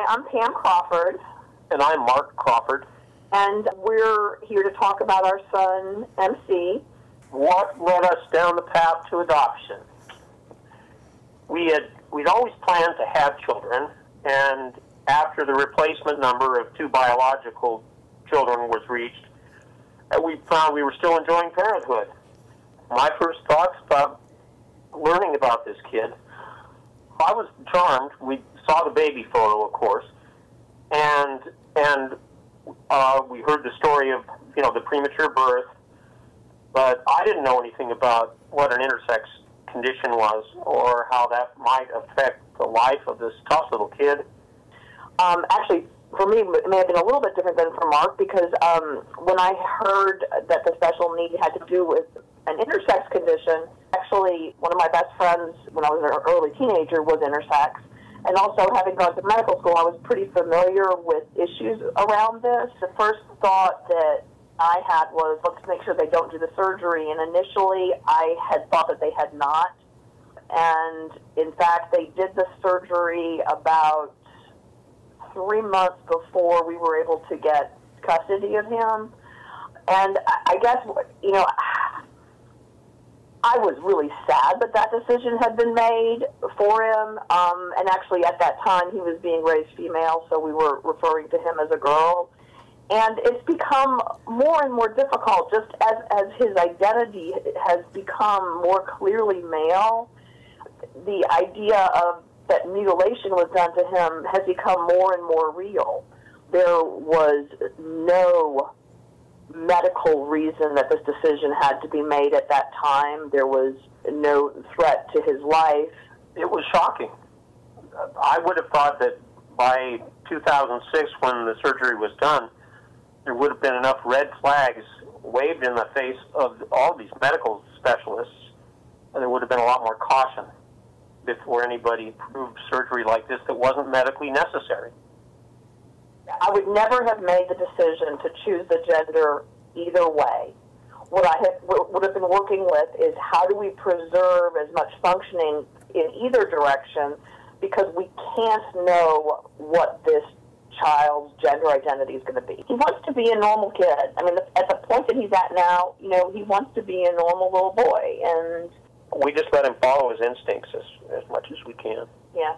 I'm Pam Crawford. And I'm Mark Crawford. And we're here to talk about our son, MC. What led us down the path to adoption? We'd always planned to have children, and after the replacement number of 2 biological children was reached, we found we were still enjoying parenthood. My first thoughts about learning about this kid, I was charmed. We saw the baby photo, of course, and we heard the story of, the premature birth, but I didn't know anything about what an intersex condition was or how that might affect the life of this tough little kid. Actually, for me, it may have been a little bit different than for Mark, because when I heard that the special need had to do with an intersex condition, actually, one of my best friends when I was an early teenager was intersex. And also, having gone to medical school, I was pretty familiar with issues around this. The first thought that I had was, let's make sure they don't do the surgery. And initially, I had thought that they had not. And in fact, they did the surgery about 3 months before we were able to get custody of him. And I guess, I was really sad that that decision had been made for him. And actually, at that time, he was being raised female, so we were referring to him as a girl. And it's become more and more difficult, just as his identity has become more clearly male. The idea of that mutilation was done to him has become more and more real. There was no medical reason that this decision had to be made at that time. There was no threat to his life. It was shocking. I would have thought that by 2006, when the surgery was done, there would have been enough red flags waved in the face of all these medical specialists, and there would have been a lot more caution before anybody approved surgery like this that wasn't medically necessary. I would never have made the decision to choose the gender either way. What I would have been working with is how do we preserve as much functioning in either direction, because we can't know what this child's gender identity is going to be. He wants to be a normal kid. I mean, at the point that he's at now, he wants to be a normal little boy, and we just let him follow his instincts as much as we can. Yeah.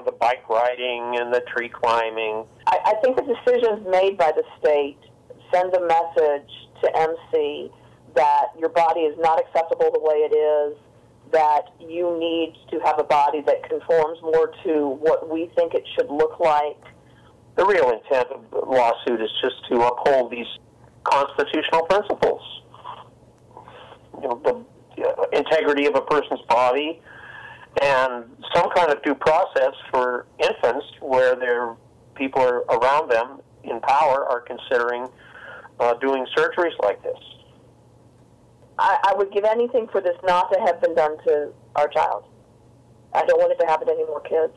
The bike riding and the tree climbing. I think the decisions made by the state send a message to MC that your body is not acceptable the way it is, that you need to have a body that conforms more to what we think it should look like. The real intent of the lawsuit is just to uphold these constitutional principles. The integrity of a person's body, and some kind of due process for infants where their people are around them in power are considering doing surgeries like this. I would give anything for this not to have been done to our child. I don't want it to happen to any more kids.